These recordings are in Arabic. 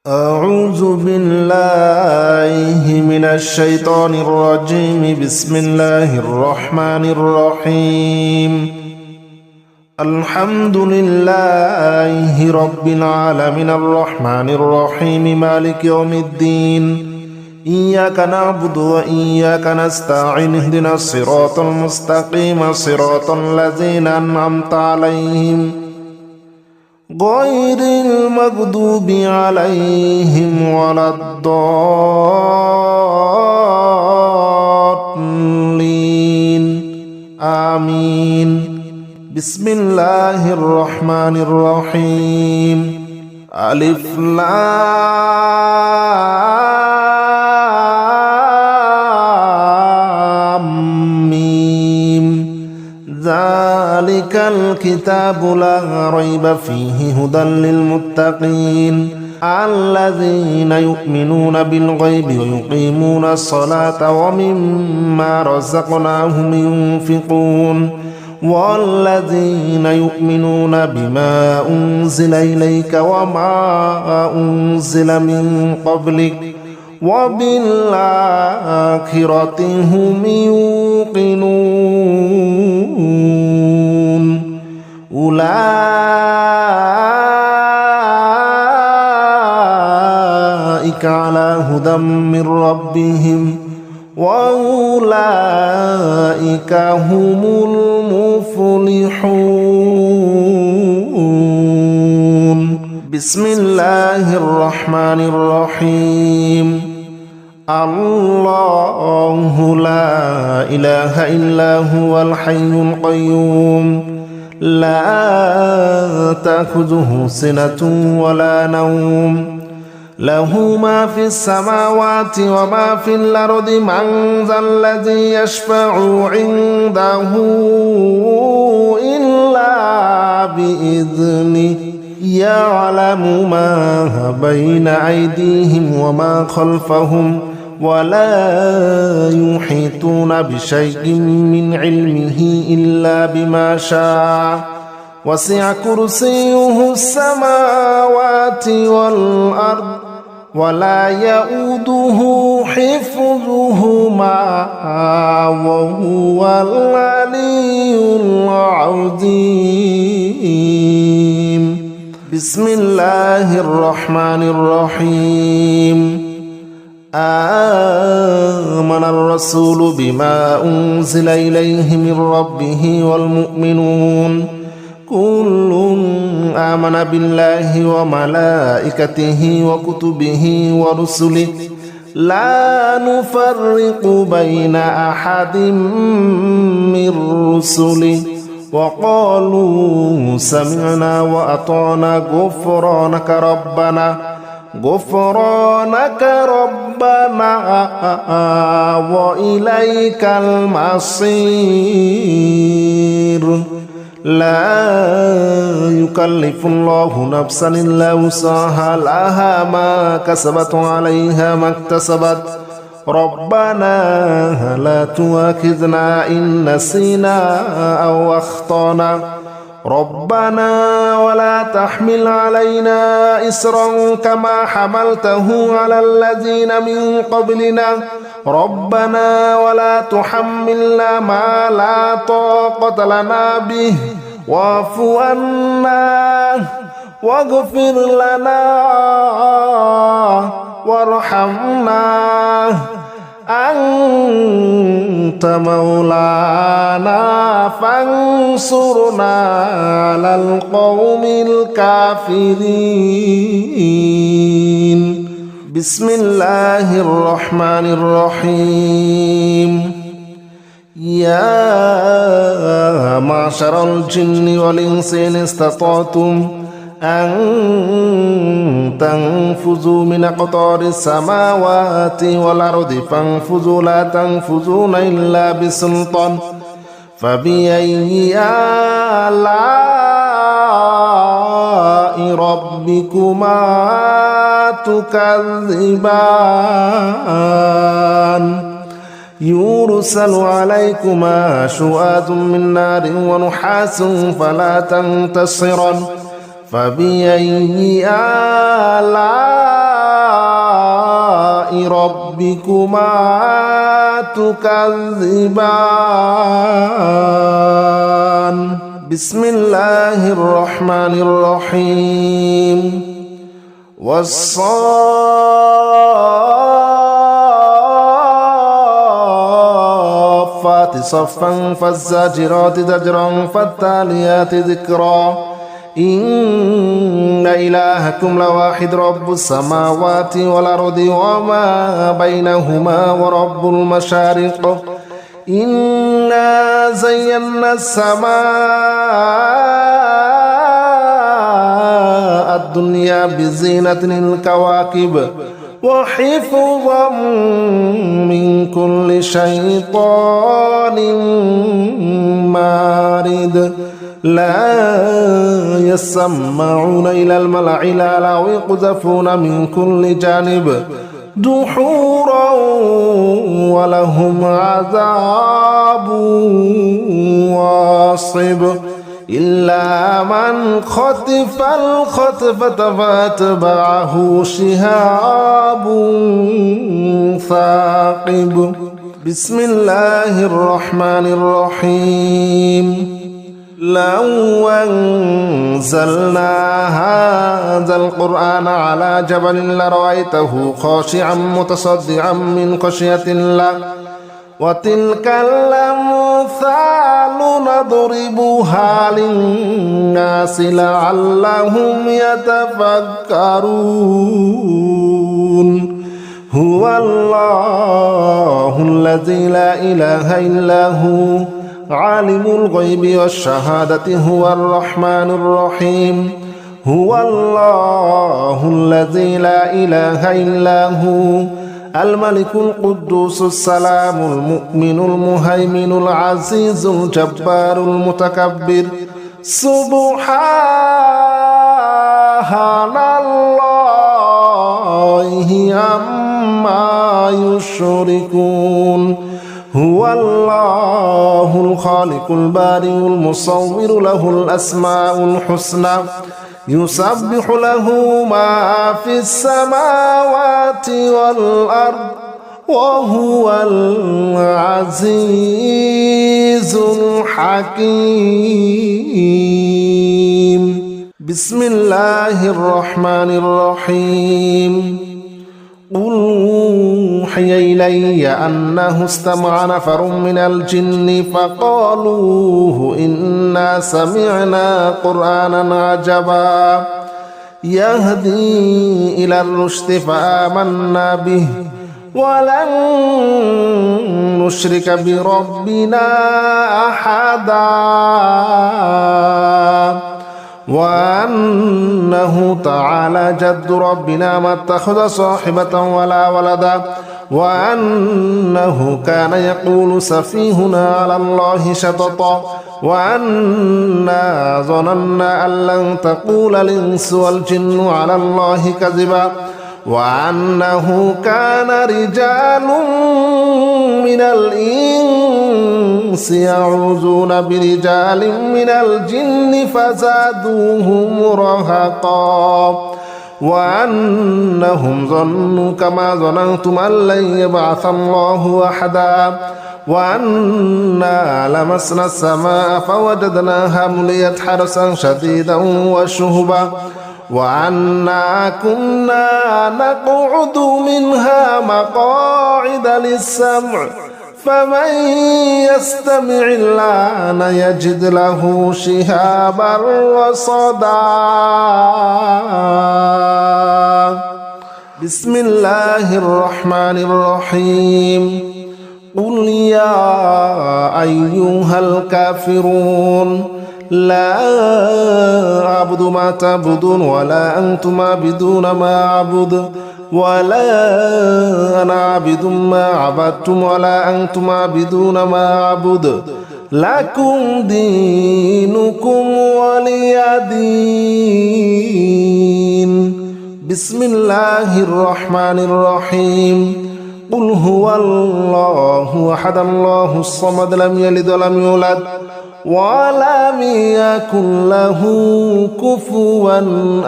أعوذ بالله من الشيطان الرجيم. بسم الله الرحمن الرحيم. الحمد لله رب العالمين الرحمن الرحيم مالك يوم الدين. إياك نعبد وإياك نستعين اهدنا الصراط المستقيم صراط الذين أنعمت عليهم غير المغضوب عليهم ولا الضالين آمين. بسم الله الرحمن الرحيم. ألف لام ميم. ذلك الكتاب لا ريب فيه هدى للمتقين الذين يؤمنون بالغيب ويقيمون الصلاة ومما رزقناهم ينفقون والذين يؤمنون بما أنزل إليك وما أنزل من قبلك وبالآخرة هم يوقنون. أولئك على هدى من ربهم وأولئك هم المفلحون. بسم الله الرحمن الرحيم. الله لا إله إلا هو الحي القيوم لا تأخذه سنة ولا نوم له ما في السماوات وما في الأرض من ذا الذي يشفع عنده إلا بإذنه يعلم ما بين أيديهم وما خلفهم ولا يحيطون بشيء من علمه إلا بما شاء وسع كرسيه السماوات والأرض ولا يؤوده حفظهما وهو العلي العظيم. بسم الله الرحمن الرحيم. آمن الرسول بما أنزل إليه من ربه والمؤمنون كل آمن بالله وملائكته وكتبه ورسله لا نفرق بين أحد من رسله وقالوا سمعنا وأطعنا غفرانك ربنا وإليك المصير. لا يكلف الله نفسا إلا وسعها لها ما كسبت عليها ما اكتسبت ربنا لا تؤاخذنا إن نسينا أو أخطأنا ربنا ولا تحمل علينا إصرا كما حملته على الذين من قبلنا ربنا ولا تحملنا ما لا طاقة لنا به واعف عنا واغفر لنا وارحمنا أنت مولانا فانصرنا على القوم الكافرين. بسم الله الرحمن الرحيم. يا معشر الجن والإنس إن استطعتم أن تنفذوا من أقطار السماوات والأرض فانفذوا لا تنفذون إلا بسلطان فبأي آلاء ربكما تكذبان يرسل عليكما شواظ من نار ونحاس فلا تنتصران فبأي آلاء ربكما تكذبان بسم الله الرحمن الرحيم والصافات صفا فالزاجرات زجرا فالتاليات ذكرا إن إلهكم لواحد رب السماوات والأرض وما بينهما ورب المشارق إنا زينا السماء الدنيا بزينة الكواكب وحفظا من كل شيطان مارد لا يسمعون إلى الملأ الأعلى ويقذفون من كل جانب دحورا ولهم عذاب واصب إلا من خطف الخطفة فأتبعه شهاب ثاقب بسم الله الرحمن الرحيم لو أنزلنا هذا القرآن على جبل لرأيته خاشعا متصدعا من خشية الله وتلك الأمثال نضربها للناس لعلهم يتفكرون هو الله الذي لا إله إلا هو عالم الغيب والشهادة هو الرحمن الرحيم هو الله الذي لا إله إلا هو الملك القدوس السلام المؤمن المهيمن العزيز الجبار المتكبر سبحان الله عما يشركون هو الله الخالق البارئ المصور له الأسماء الحسنى يسبح له ما في السماوات والأرض وهو العزيز الحكيم بسم الله الرحمن الرحيم قل أوحي إلي أنه استمع نفر من الجن فقالوا إنا سمعنا قرآنا عجبا يهدي إلى الرشد فآمنا به ولن نشرك بربنا أحدا وأنه تعالى جد ربنا ما اتخذ صاحبة ولا ولدا وأنه كان يقول سفيهنا على الله شططا وأنا ظننا أن لن تقول الإنس والجن على الله كذبا وأنه كان رجال من الإنس يعوذون برجال من الجن فزادوهم رهقا وأنهم ظنوا كما ظننتم أن لن يبعث الله أحدا وأنا لمسنا السماء فوجدناها مليت حرسا شديدا وشهبا وأنا كنا نقعد منها مقاعد للسمع فمن يستمع الآن يجد له شهابا رصدا بسم الله الرحمن الرحيم قل يا أيها الكافرون لا أعبد ما تعبدون ولا أنتم عابدون ما أعبد ولا أنا عابد ما عبدتم ولا أنتم عابدون ما أعبد لكم دينكم ولي دين بسم الله الرحمن الرحيم قل هو الله أحد الله الصمد لم يلد ولم يولد ولم يكن له كفوا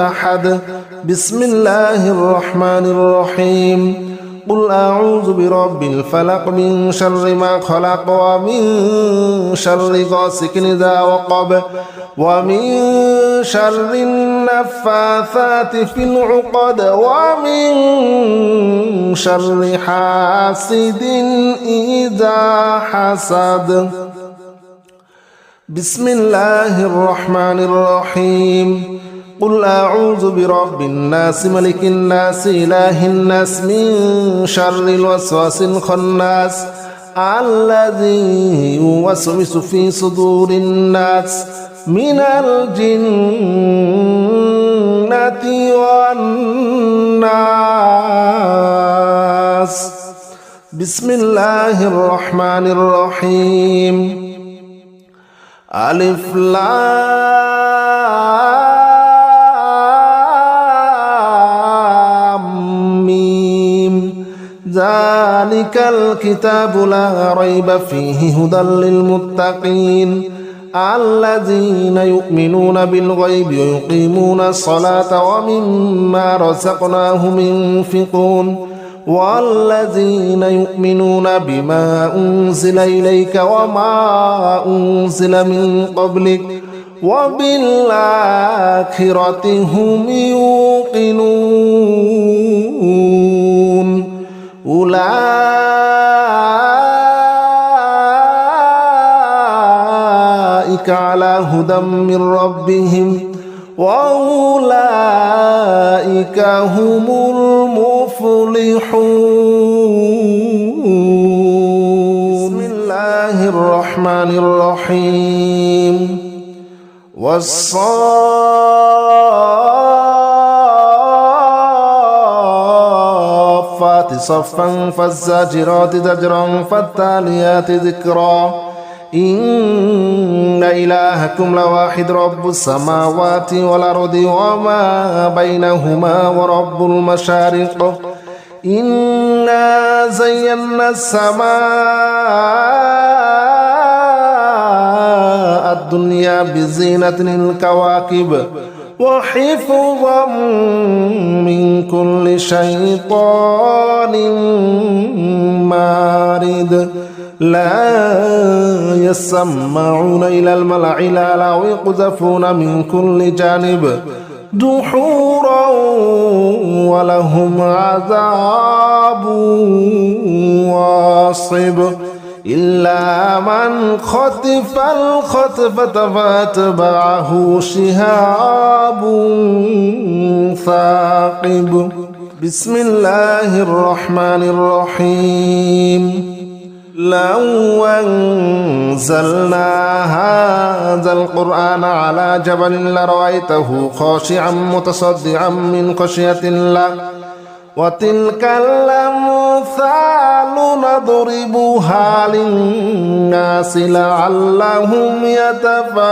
أحد بسم الله الرحمن الرحيم قل أعوذ برب الفلق من شر ما خلق ومن شر غاسق إذا وقب ومن شر النفاثات في العقد ومن شر حاسد إذا حسد. بسم الله الرحمن الرحيم. قل أعوذ برب الناس ملك الناس إله الناس من شر الوسواس الخناس الذي يوسوس في صدور الناس من الجنة والناس. بسم الله الرحمن الرحيم. ألف لام ميم ذلك الكتاب لا ريب فيه هدى للمتقين الذين يؤمنون بالغيب ويقيمون الصلاة ومما رزقناهم ينفقون والذين يؤمنون بما أنزل إليك وما أنزل من قبلك وبالآخرة هم يوقنون أولئك على هدى من ربهم وأولئك هم المفلحون. بسم الله الرحمن الرحيم. والصافات صفا فالزاجرات زجرا فالتاليات ذكرا إن إلهكم لواحد رب السماوات والأرض وما بينهما ورب المشارق إنا زينا السماء الدنيا بزينة الكواكب وحفظا من كل شيطان مارد لا يسمعون إلى الملأ الأعلى ويقذفون من كل جانب دحورا ولهم عذاب واصب إلا من خطف الخطفة فأتبعه شهاب ثاقب. بسم الله الرحمن الرحيم. لو أنزلنا هذا القرآن على جبل لرأيته خاشعا متصدعا من خشية الله وتلك الأمثال نضربها للناس لعلهم يتفكرون.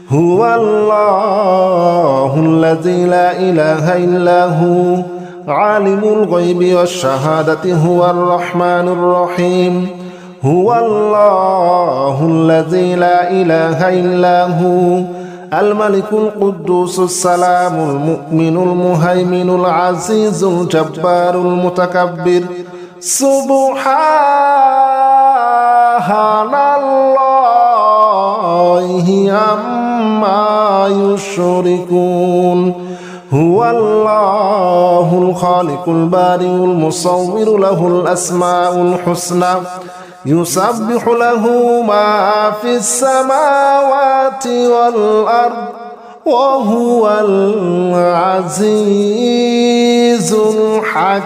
هو الله الذي لا إله إلا هو عالم الغيب والشهادة هو الرحمن الرحيم. هو الله الذي لا إله إلا هو الملك القدوس السلام المؤمن المهيمن العزيز الجبار المتكبر سبحان الله عما يشركون. هو الله الخالق البارئ المصور له الأسماء الحسنى يسبح له ما في السماوات والأرض وهو العزيز الحكيم.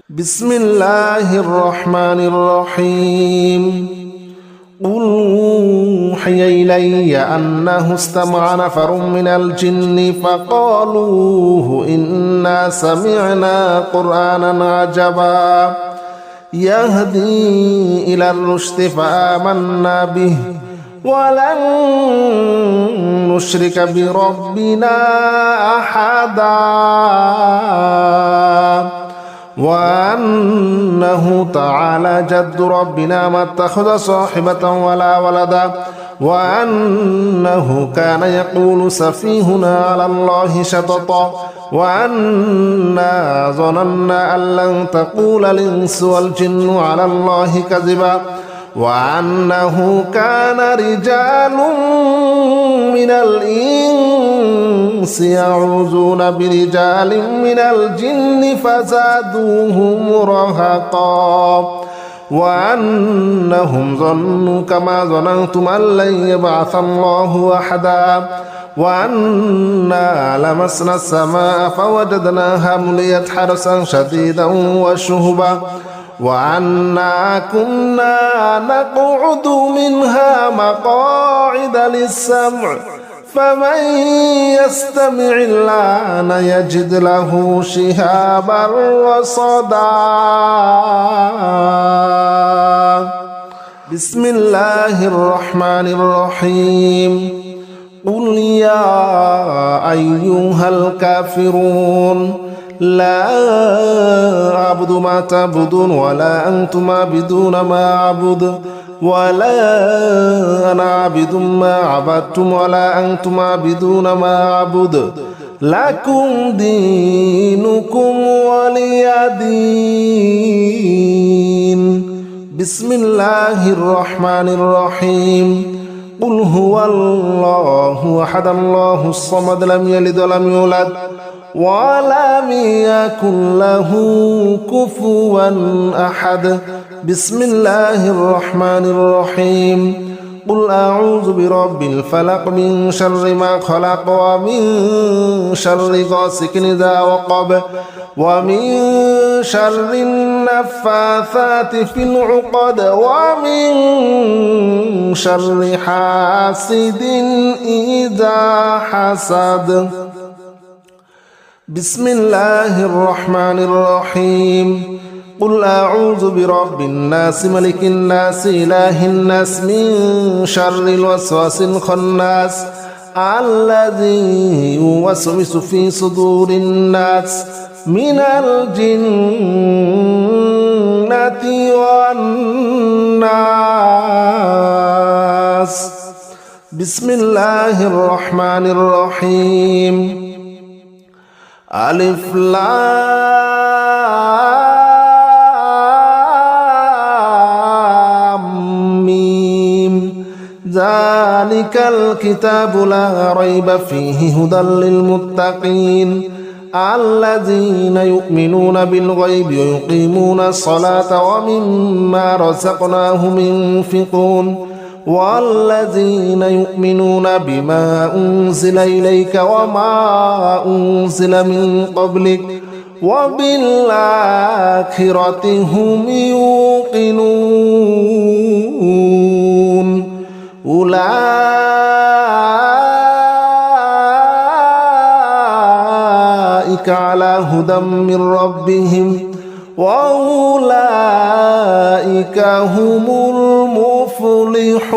بسم الله الرحمن الرحيم. قل أوحي إلي أنه استمع نفر من الجن فقالوا إنا سمعنا قرآنا عجبا يهدي إلى الرشد فآمنا به ولن نشرك بربنا أحدا وأنه تعالى جد ربنا ما اتخذ صاحبة ولا ولدا وأنه كان يقول سفيهنا على الله شططا وأنا ظننا أن لن تقول الإنس والجن على الله كذبا وأنه كان رجال من الإنس يعوذون برجال من الجن فزادوهم رهقا وأنهم ظنوا كما ظننتم أن لن يبعث الله أحدا وأنا لمسنا السماء فوجدناها مليت حرسا شديدا وشهبا وأنا كنا نقعد منها مقاعد للسمع فمن يستمع الآن يجد له شهابا رصدا بسم الله الرحمن الرحيم قل يا أيها الكافرون لا أعبد ما تعبدون ولا أنتم عابدون ما أعبد ولا أنا عابد ما عبدتم ولا أنتم عابدون ما أعبد لكم دينكم ولي دين بسم الله الرحمن الرحيم قل هو الله أحد الله الصمد لم يلد ولم يولد ولم يكن له كفوا أحد بسم الله الرحمن الرحيم قل أعوذ برب الفلق من شر ما خلق ومن شر غاسق إذا وقب ومن شر النفاثات في العقد ومن شر حاسد إذا حسد بسم الله الرحمن الرحيم قل أعوذ برب الناس ملك الناس إله الناس من شر الوسواس الخناس الذي يوسوس في صدور الناس من الجنة والناس بسم الله الرحمن الرحيم ألف لام ميم ذلك الكتاب لا ريب فيه هدى للمتقين الذين يؤمنون بالغيب ويقيمون الصلاة ومما رزقناهم ينفقون والذين يؤمنون بما أنزل إليك وما أنزل من قبلك وبالآخرة هم يوقنون أولئك على هدى من ربهم وأولئك هم المفلحون